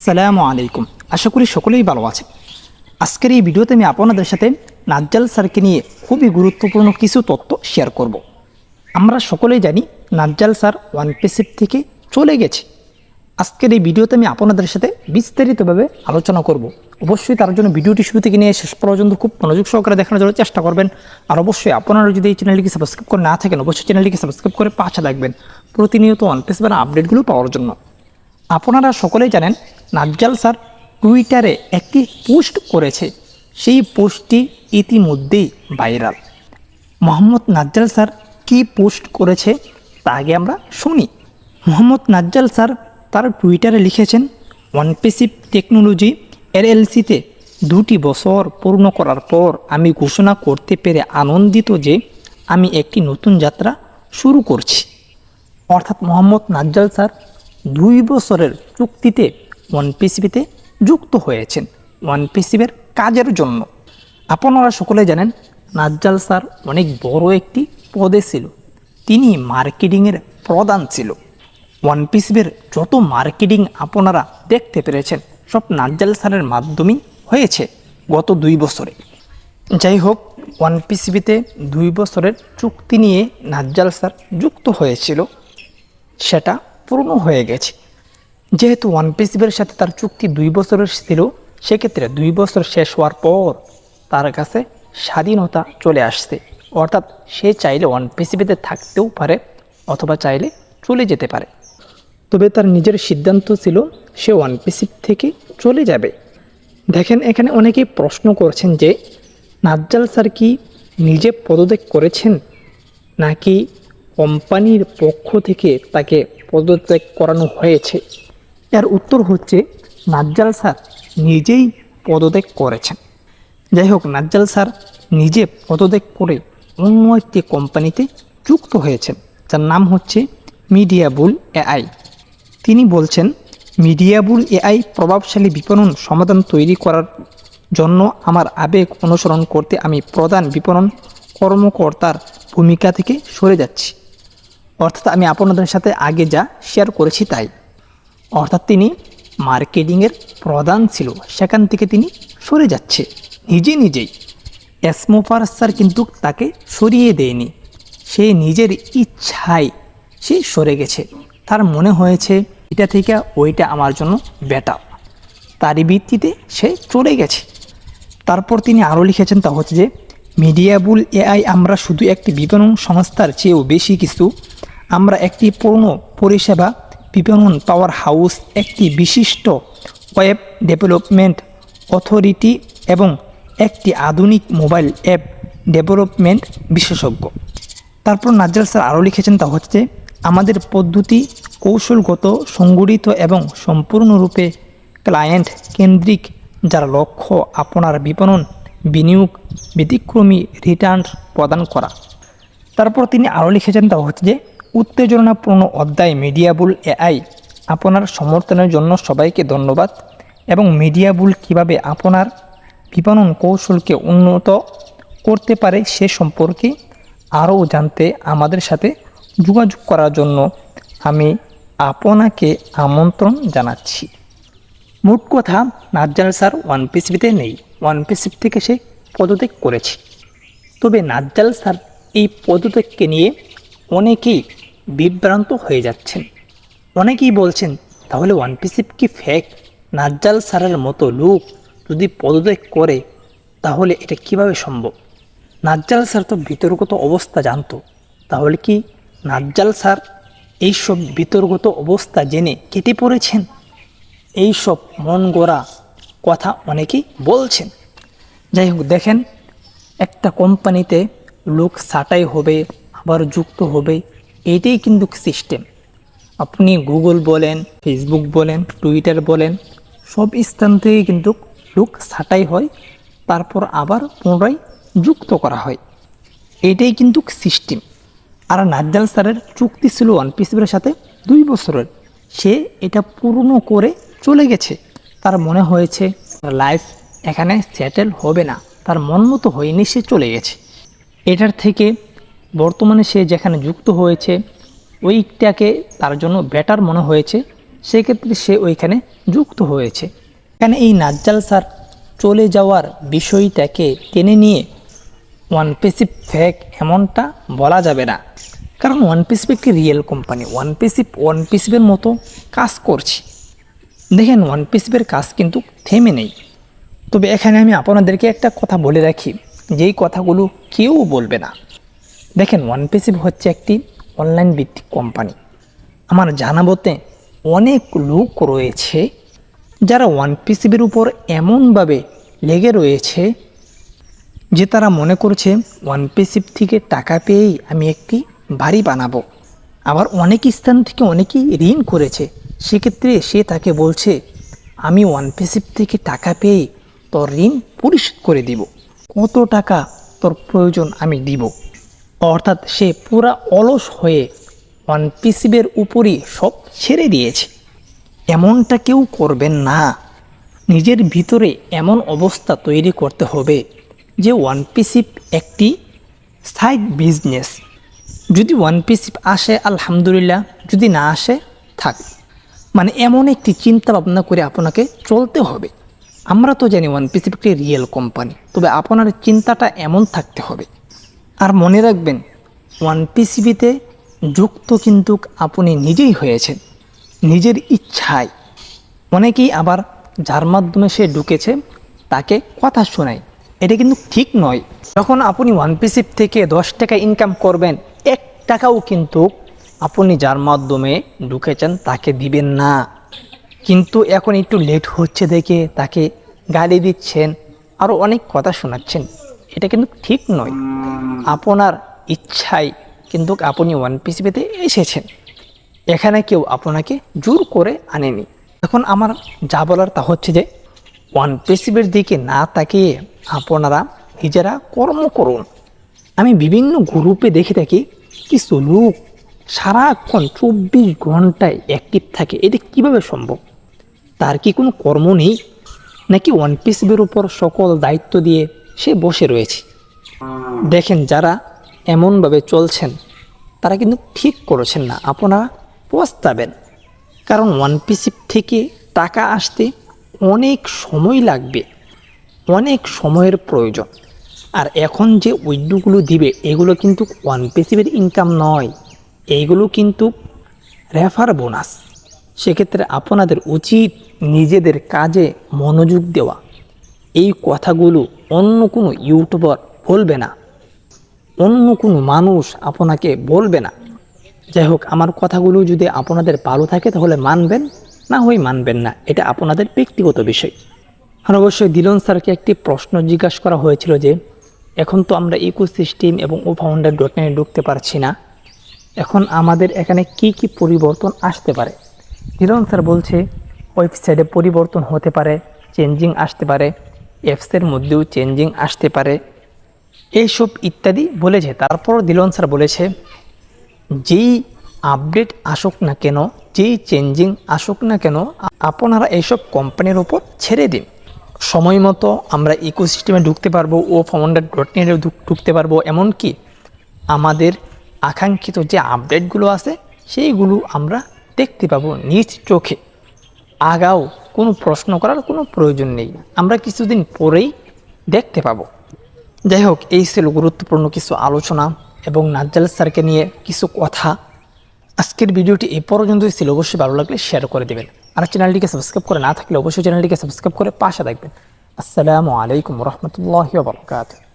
আসসালামু আলাইকুম। আশা করি সকলেই ভালো আছেন। আজকের এই ভিডিওতে আমি আপনাদের সাথে নাজ্জাল স্যারকে নিয়ে খুবই গুরুত্বপূর্ণ কিছু তথ্য শেয়ার করব। আমরা সকলেই জানি নাজ্জাল স্যার ওয়ানপিসিপ থেকে চলে গেছে। আজকের এই ভিডিওতে আমি আপনাদের সাথে বিস্তারিতভাবে আলোচনা করব। অবশ্যই তার জন্য ভিডিওটি শুরু থেকে নিয়ে শেষ পর্যন্ত খুব মনোযোগ সহকারে দেখানোর জন্য চেষ্টা করবেন। আর অবশ্যই আপনারা যদি এই চ্যানেলটিকে সাবস্ক্রাইব করে না থাকেন, অবশ্যই চ্যানেলটিকে সাবস্ক্রাইব করে পাশে থাকবেন প্রতিনিয়ত ওয়ানপিসিপের আপডেটগুলো পাওয়ার জন্য। আপনারা সকলেই জানেন নাজ্জাল স্যার টুইটারে একটি পোস্ট করেছে। সেই পোস্টটি ইতিমধ্যেই ভাইরাল। মোহাম্মদ নাজ্জাল স্যার কী পোস্ট করেছে তা আগে আমরা শুনি। মোহাম্মদ নাজ্জাল স্যার তার টুইটারে লিখেছেন, ওয়ানপিসিপ টেকনোলজি এলএলসিতে 2টি বছর পূর্ণ করার পর আমি ঘোষণা করতে পেরে আনন্দিত যে আমি একটি নতুন যাত্রা শুরু করছি। অর্থাৎ মোহাম্মদ নাজ্জাল স্যার 2 বছরের চুক্তিতে ওয়ানপিসিপিতে যুক্ত হয়েছেন ওয়ানপিসিপের কাজের জন্য। আপনারা সকলে জানেন নাজ্জাল স্যার অনেক বড় একটি পদে ছিল। তিনি মার্কেটিংয়ের প্রধান ছিল। ওয়ানপিসিপের যত মার্কেটিং আপনারা দেখতে পেরেছেন সব নাজ্জাল স্যারের মাধ্যমেই হয়েছে গত 2 বছরে। যাই হোক, ওয়ানপিসিপিতে 2 বছরের চুক্তি নিয়ে নাজ্জাল স্যার যুক্ত হয়েছিল, সেটা পূর্ণ হয়ে গেছে। যেহেতু ওয়ানপিসিপের সাথে তার চুক্তি 2 বছরের ছিল, সেক্ষেত্রে 2 বছর শেষ হওয়ার পর তার কাছে স্বাধীনতা চলে আসছে। অর্থাৎ সে চাইলে ওয়ানপিসিপিতে থাকতেও পারে অথবা চাইলে চলে যেতে পারে। তবে তার নিজের সিদ্ধান্ত ছিল সে ওয়ানপিসিপ থেকে চলে যাবে। দেখেন, এখানে অনেকেই প্রশ্ন করছেন যে নাজ্জাল স্যার কি নিজে পদত্যাগ করেছেন নাকি কোম্পানির পক্ষ থেকে তাকে পদত্যাগ করানো হয়েছে। এর উত্তর হচ্ছে নাজ্জাল স্যার নিজেই পদত্যাগ করেছেন। যাই হোক, নাজ্জাল স্যার নিজে পদত্যাগ করে অন্য একটি কোম্পানিতে যুক্ত হয়েছেন, যার নাম হচ্ছে মিডিয়াবুল এআই। তিনি বলছেন, মিডিয়াবুল এআই প্রভাবশালী বিপণন সমাধান তৈরি করার জন্য আমার আবেগ অনুসরণ করতে আমি প্রধান বিপণন কর্মকর্তার ভূমিকা থেকে সরে যাচ্ছি। অর্থাৎ আমি আপনাদের সাথে আগে যা শেয়ার করেছি তাই। অর্থাৎ তিনি মার্কেটিংয়ের প্রধান ছিল, সেখান থেকে তিনি সরে যাচ্ছে নিজেই। এসমোফার স্যার কিন্তু তাকে সরিয়ে দেয়নি, সে নিজের ইচ্ছায় সে সরে গেছে। তার মনে হয়েছে এটা থেকে ওইটা আমার জন্য বেটার, তারই ভিত্তিতে সে চলে গেছে। তারপর তিনি আরও লিখেছেন, তা হচ্ছে যে মিডিয়াবুল এআই আমরা শুধু একটি বিপণন সংস্থার চেয়েও বেশি কিছু। আমরা একটি পূর্ণ পরিষেবা বিপণন পাওয়ার হাউস, একটি বিশিষ্ট ওয়েব ডেভেলপমেন্ট অথরিটি এবং একটি আধুনিক মোবাইল অ্যাপ ডেভেলপমেন্ট বিশেষজ্ঞ। তারপর নাজ্জাল স্যার আরও লিখেছেন, তা হচ্ছে আমাদের পদ্ধতি কৌশলগত, সংগঠিত এবং সম্পূর্ণরূপে ক্লায়েন্ট কেন্দ্রিক, যার লক্ষ্য আপনার বিপণন বিনিয়োগ ব্যতিক্রমী রিটার্ন প্রদান করা। তারপর তিনি আরও লিখেছেন, তা হচ্ছে যে উত্তেজনাপূর্ণ অধ্যায় মিডিয়াবুল এআই আপনার সমর্থনের জন্য সবাইকে ধন্যবাদ এবং মিডিয়াবুল কিভাবে আপনার বিপণন কৌশলকে উন্নত করতে পারে সে সম্পর্কে আরও জানতে আমাদের সাথে যোগাযোগ করার জন্য আমি আপনাকে আমন্ত্রণ জানাচ্ছি। মোট কথা, নাজ্জাল স্যার ওয়ানপিসিপিতে নেই, ওয়ানপিসিপ থেকে সে পদত্যাগ করেছে। তবে নাজ্জাল স্যার এই পদত্যাগকে নিয়ে অনেকেই বিভ্রান্ত হয়ে যাচ্ছেন। অনেকেই বলছেন, তাহলে ওয়ানপিসিপ কি ফেক? নাজ্জাল স্যারের মতো লোক যদি পদত্যাগ করে তাহলে এটা কিভাবে সম্ভব? নাজ্জাল স্যার তো বিতর্কত অবস্থা জানতো, তাহলে কি নাজ্জাল স্যার এইসব বিতর্কত অবস্থা জেনে কেটে পড়েছেন? এইসব মন গড়া কথা অনেকেই বলছেন। যাই হোক, দেখেন, একটা কোম্পানিতে লোক ছাঁটাই হবে আবার যুক্ত হবে, এইটাই কিন্তু সিস্টেম। আপনি গুগল বলেন, ফেসবুক বলেন, টুইটার বলেন, সব স্থান থেকে কিন্তু লোক ছাঁটাই হয়, তারপর আবার পুনরায় যুক্ত করা হয়, এইটাই কিন্তু সিস্টেম। আর নাজ্জাল স্যারের চুক্তি ছিল ওয়ানপিসিপের সাথে 2 বছরের, সে এটা পূর্ণ করে চলে গেছে। তার মনে হয়েছে লাইফ এখানে সেটেল হবে না, তার মন মতো হয়নি, সে চলে গেছে। এটার থেকে বর্তমানে সে যেখানে যুক্ত হয়েছে ওইটাকে তার জন্য বেটার মনে হয়েছে, সেক্ষেত্রে সে ওইখানে যুক্ত হয়েছে। এখানে এই নাজ্জাল স্যার চলে যাওয়ার বিষয়টাকে টেনে নিয়ে ওয়ানপিসিপ ফেক এমনটা বলা যাবে না, কারণ ওয়ানপিসিপ একটি রিয়েল কোম্পানি। ওয়ানপিসিপের মতো কাজ করছে। দেখেন ওয়ানপিসিপের কাজ কিন্তু থেমে নেই। তবে এখানে আমি আপনাদেরকে একটা কথা বলে রাখি, যেই কথাগুলো কেউ বলবে না। দেখেন ওয়ানপিসিপ হচ্ছে একটি অনলাইন ভিত্তিক কোম্পানি। আমার জানা মতে অনেক লোক রয়েছে যারা ওয়ানপিসিপের উপর এমনভাবে লেগে রয়েছে যে তারা মনে করছে ওয়ানপিসিপ থেকে টাকা পেয়েই আমি একটি বাড়ি বানাবো। আবার অনেক স্থান থেকে অনেকেই ঋণ করেছে, সেক্ষেত্রে সে তাকে বলছে আমি ওয়ানপিসিপ থেকে টাকা পেয়ে তোর ঋণ পরিশোধ করে দিব, কত টাকা তোর প্রয়োজন আমি দিব। অর্থাৎ সে পুরা অলস হয়ে ওয়ানপিসিপের উপরই সব ছেড়ে দিয়েছে। এমনটা কেউ করবেন না। নিজের ভিতরে এমন অবস্থা তৈরি করতে হবে যে ওয়ানপিসিপ একটি সাইড বিজনেস। যদি ওয়ানপিসিপ আসে আলহামদুলিল্লাহ, যদি না আসে থাক, মানে এমন একটি চিন্তা ভাবনা করে আপনাকে চলতে হবে। আমরা তো জানি ওয়ানপিসিপ একটি রিয়েল কোম্পানি, তবে আপনার চিন্তাটা এমন থাকতে হবে। আর মনে রাখবেন ওয়ানপিসিপিতে যুক্ত কিন্তু আপনি নিজেই হয়েছেন, নিজের ইচ্ছায়। অনেকেই আবার যার মাধ্যমে সে ঢুকেছে তাকে কথা শোনায়, এটা কিন্তু ঠিক নয়। যখন আপনি ওয়ানপিসিপ থেকে 10 টাকা ইনকাম করবেন, 1 টাকাও কিন্তু আপনি যার মাধ্যমে ঢুকেছেন তাকে দিবেন না। কিন্তু এখন একটু লেট হচ্ছে দেখে তাকে গালি দিচ্ছেন, আরও অনেক কথা শোনাচ্ছেন, এটা কিন্তু ঠিক নয়। আপনার ইচ্ছায় কিন্তু আপনি ওয়ানপিসিপিতে এসেছেন, এখানে কেউ আপনাকে জোর করে আনেনি। এখন আমার যা বলার তা হচ্ছে যে ওয়ানপিসিপের দিকে না তাকিয়ে আপনারা নিজেরা কর্ম করুন। আমি বিভিন্ন গ্রুপে দেখে থাকি কিছু লোক সারাক্ষণ 24 ঘন্টায় অ্যাক্টিভ থাকে। এটা কিভাবে সম্ভব? তার কি কোনো কর্ম নেই, নাকি ওয়ানপিসিপের উপর সকল দায়িত্ব দিয়ে সে বসে রয়েছে? দেখেন যারা এমনভাবে চলছেন তারা কিন্তু ঠিক করেছেন না, আপনারা পস্তাবেন। কারণ ওয়ানপিসিপ থেকে টাকা আসতে অনেক সময় লাগবে, অনেক সময়ের প্রয়োজন। আর এখন যে উইড্রোগুলো দিবে এগুলো কিন্তু ওয়ানপিসিপের ইনকাম নয়, এইগুলো কিন্তু রেফার বোনাস। সেক্ষেত্রে আপনাদের উচিত নিজেদের কাজে মনোযোগ দেওয়া। এই কথাগুলো অন্য কোনো ইউটিউবার বলবে না, অন্য কোনো মানুষ আপনাকে বলবে না। যাই হোক, আমার কথাগুলো যদি আপনাদের ভালো থাকে তাহলে মানবেন, না হয় মানবেন না, এটা আপনাদের ব্যক্তিগত বিষয়। আর অবশ্যই দিলন স্যারকে একটি প্রশ্ন জিজ্ঞাসা করা হয়েছিল যে এখন তো আমরা ইকোসিস্টেম এবং ওফাউন্ডার.net ঢুকতে পারছি না, এখন আমাদের এখানে কি কি পরিবর্তন আসতে পারে? দিলন স্যার বলছে ওয়েবসাইটে পরিবর্তন হতে পারে, চেঞ্জিং আসতে পারে, অ্যাপসের মধ্যেও চেঞ্জিং আসতে পারে, এইসব ইত্যাদি বলেছে। তারপর দিলন স্যার বলেছে যেই আপডেট আসুক না কেন, যেই চেঞ্জিং আসুক না কেন, আপনারা এইসব কোম্পানির ওপর ছেড়ে দিন। সময় মতো আমরা ইকোসিস্টেমে ঢুকতে পারবো, ওফাউন্ডার.net ঢুকতে পারবো, এমনকি আমাদের আকাঙ্ক্ষিত যে আপডেটগুলো আছে সেইগুলো আমরা দেখতে পাবো নিজ চোখে। আগাও কোনো প্রশ্ন করার কোনো প্রয়োজন নেই, আমরা কিছুদিন পরেই দেখতে পাবো। যাই হোক, এই ছিল গুরুত্বপূর্ণ কিছু আলোচনা এবং নাজ্জাল স্যারকে নিয়ে কিছু কথা। আজকের ভিডিওটি এই পর্যন্তই ছিল। অবশ্যই ভালো লাগলে শেয়ার করে দেবেন, আর চ্যানেলটিকে সাবস্ক্রাইব করে না থাকলে অবশ্যই চ্যানেলটিকে সাবস্ক্রাইব করে পাশে থাকবেন। আসসালামু আলাইকুম রহমতুল্লাহি ওয়া বারাকাতুহু।